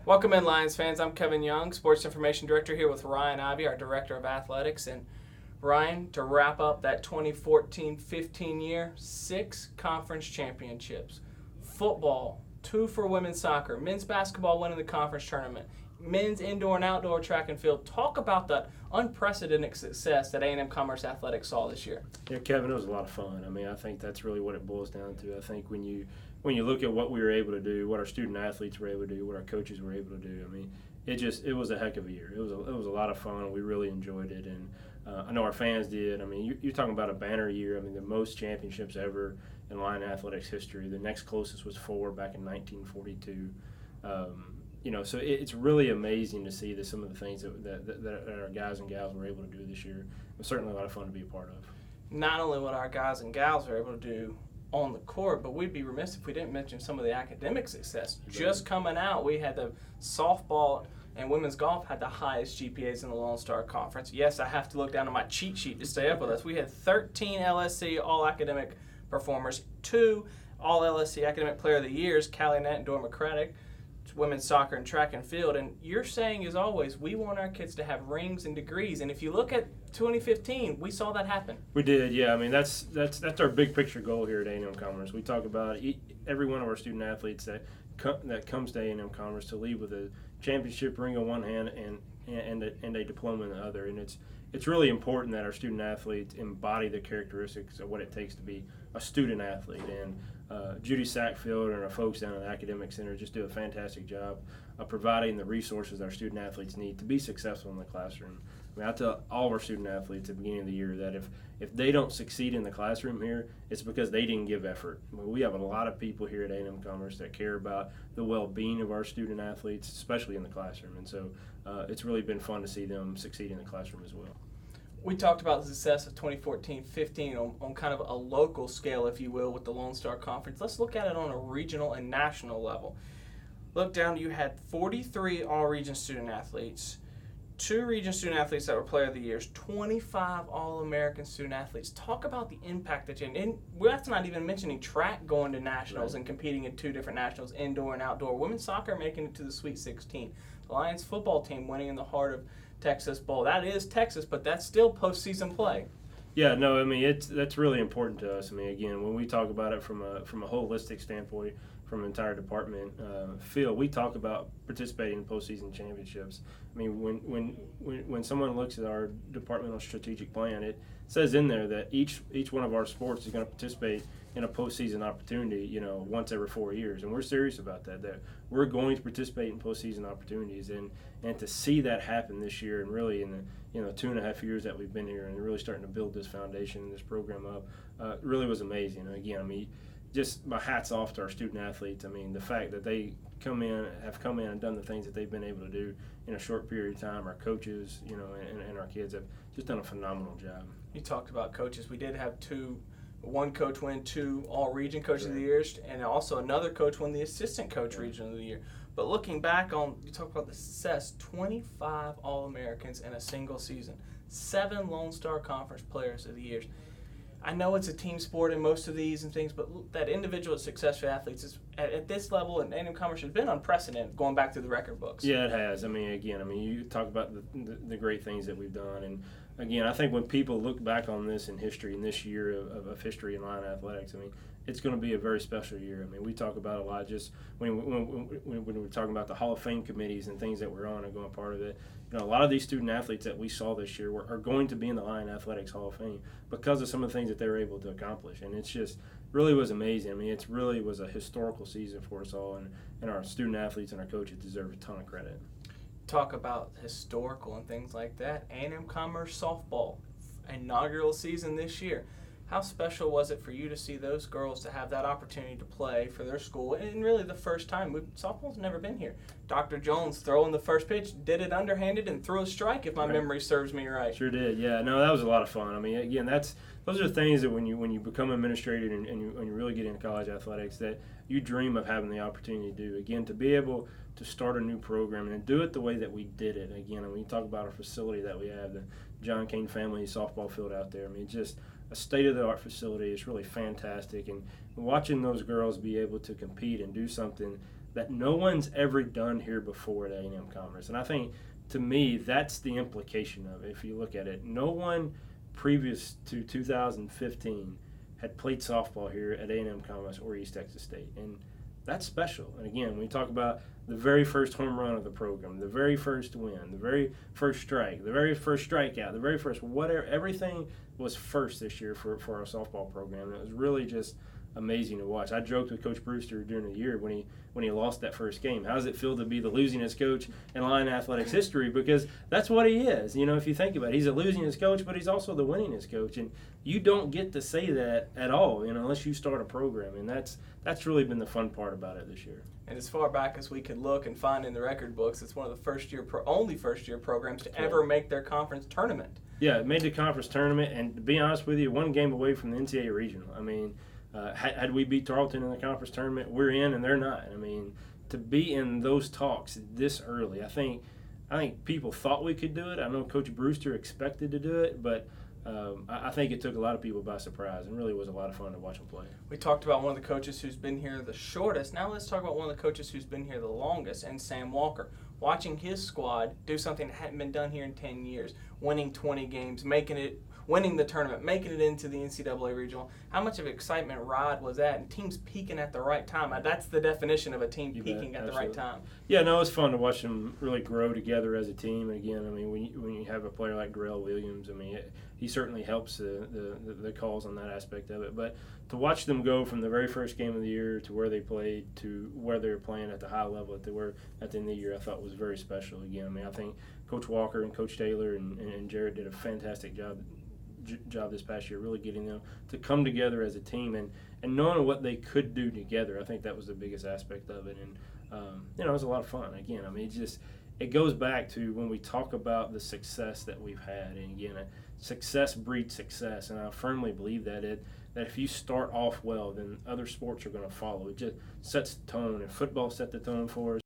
Welcome in, Lions fans. I'm Kevin Young, Sports Information Director, here with Ryan Ivey, our Director of Athletics. And Ryan, to wrap up that 2014-15 year, 6 conference championships. Football, 2 for women's soccer. Men's basketball winning the conference tournament. Men's indoor and outdoor track and field. Talk about the unprecedented success that A&M-Commerce Athletics saw this year. Yeah, Kevin, it was a lot of fun. I think that's really what it boils down to. I think when you look at what we were able to do, what our student athletes were able to do, what our coaches were able to do, it was a heck of a year. It was a lot of fun. We really enjoyed it, and I know our fans did. You're talking about a banner year. The most championships ever in Lion athletics history. The next closest was 4 back in 1942. So it's really amazing to see some of the things that our guys and gals were able to do this year. It was certainly a lot of fun to be a part of. Not only what our guys and gals were able to do on the court, but we'd be remiss if we didn't mention some of the academic success. Right. Just coming out, we had the softball and women's golf had the highest GPAs in the Lone Star Conference. Yes, I have to look down at my cheat sheet to stay up with us. We had 13 LSC all-academic performers, 2 all-LSC Academic Player of the Years, Callie Nett and Dora McCraddock, women's soccer and track and field. And you're saying, as always, we want our kids to have rings and degrees. And if you look at 2015, we saw that happen. We did, yeah. That's our big picture goal here at A&M-Commerce. We talk about every one of our student athletes that comes to A&M-Commerce to leave with a championship ring on one hand and a diploma in the other. And it's really important that our student athletes embody the characteristics of what it takes to be a student athlete. And Judy Sackfield and our folks down at the Academic Center just do a fantastic job of providing the resources our student athletes need to be successful in the classroom. I tell all of our student athletes at the beginning of the year that if they don't succeed in the classroom here, it's because they didn't give effort. We have a lot of people here at A&M-Commerce that care about the well-being of our student athletes, especially in the classroom. And so it's really been fun to see them succeed in the classroom as well. We talked about the success of 2014-15 on kind of a local scale, if you will, with the Lone Star Conference. Let's look at it on a regional and national level. Look down, you had 43 all-region student athletes, 2 region student athletes that were Player of the Years, 25 All-American student athletes. Talk about the impact that you had. And that's not even mentioning track going to nationals and competing in 2 different nationals, indoor and outdoor. Women's soccer making it to the Sweet 16. The Lions football team winning in the heart of Texas Bowl. That is Texas, but that's still postseason play. Yeah, no, that's really important to us. Again, when we talk about it from a holistic standpoint, from an entire department feel, we talk about participating in postseason championships. When someone looks at our departmental strategic plan, it says in there that each one of our sports is going to participate in a postseason opportunity, once every 4 years, and we're serious about that. That we're going to participate in postseason opportunities, and to see that happen this year, and really in the 2.5 years that we've been here, and really starting to build this foundation and this program up, really was amazing. Again, just my hat's off to our student athletes. The fact that they have come in and done the things that they've been able to do in a short period of time. Our coaches, and our kids have just done a phenomenal job. You talked about coaches. We did have one coach win 2 all-region coach of the year, and also another coach won the assistant coach region of the year. But looking back on, you talk about the success, 25 All-Americans in a single season, 7 Lone Star Conference Players of the Year. I know it's a team sport in most of these and things, but that individual success for athletes is at this level, and A&M-Commerce has been unprecedented going back to the record books. Yeah, it has. You talk about the great things that we've done, and again, I think when people look back on this in history, in this year of history in Lion athletics, it's going to be a very special year. We talk about a lot just when we're talking about the Hall of Fame committees and things that we're on and going part of it. A lot of these student athletes that we saw this year are going to be in the Lion Athletics Hall of Fame because of some of the things that they were able to accomplish. And it's just really was amazing. It really was a historical season for us all, and our student athletes and our coaches deserve a ton of credit. Talk about historical and things like that. A&M-Commerce softball, inaugural season this year. How special was it for you to see those girls to have that opportunity to play for their school? And really the first time. Softball's never been here. Dr. Jones throwing the first pitch, did it underhanded and threw a strike, if my memory serves me right. Sure did, yeah. No, that was a lot of fun. Again, those are things that when you become administrator and you really get into college athletics that you dream of having the opportunity to do. Again, to be able to start a new program and do it the way that we did it. Again, when you talk about our facility that we have, the John Cain family softball field out there, just a state-of-the-art facility. It's really fantastic, and watching those girls be able to compete and do something that no one's ever done here before at A&M-Commerce. And I think, to me, that's the implication of it. If you look at it, no one previous to 2015 had played softball here at A&M-Commerce or East Texas State. And that's special. And again, when we talk about the very first home run of the program, the very first win, the very first strike, the very first strikeout, the very first whatever, everything was first this year for our softball program. And it was really just amazing to watch. I joked with Coach Brewster during the year when he lost that first game. How does it feel to be the losingest coach in Lion Athletics history? Because that's what he is. You know, if you think about it, he's a losingest coach, but he's also the winningest coach. And you don't get to say that at all, you know, unless you start a program. And that's really been the fun part about it this year. And as far back as we could look and find in the record books, it's one of the only first-year programs to ever make their conference tournament. Yeah, it made the conference tournament, and to be honest with you, one game away from the NCAA regional. I mean, had we beat Tarleton in the conference tournament, we're in and they're not. I mean, to be in those talks this early, I think people thought we could do it. I know Coach Brewster expected to do it, but I think it took a lot of people by surprise, and really was a lot of fun to watch them play. We talked about one of the coaches who's been here the shortest. Now let's talk about one of the coaches who's been here the longest, and Sam Walker. Watching his squad do something that hadn't been done here in 10 years, winning 20 games, winning the tournament, making it into the NCAA regional. How much of an excitement ride was that? And teams peaking at the right time. That's the definition of a team peaking at the right time. Yeah, no, it's fun to watch them really grow together as a team. And again, I mean, when you have a player like Darrell Williams, I mean, he certainly helps the cause on that aspect of it. But to watch them go from the very first game of the year to where they played to where they were playing at the high level that they were at the end of the year, I thought was very special. Again, I mean, I think Coach Walker and Coach Taylor and Jared did a fantastic job this past year, really getting them to come together as a team and knowing what they could do together. I think that was the biggest aspect of it, and it was a lot of fun. Again, I mean, it goes back to when we talk about the success that we've had, and again, success breeds success, and I firmly believe that if you start off well, then other sports are going to follow. It just sets the tone, and football set the tone for us.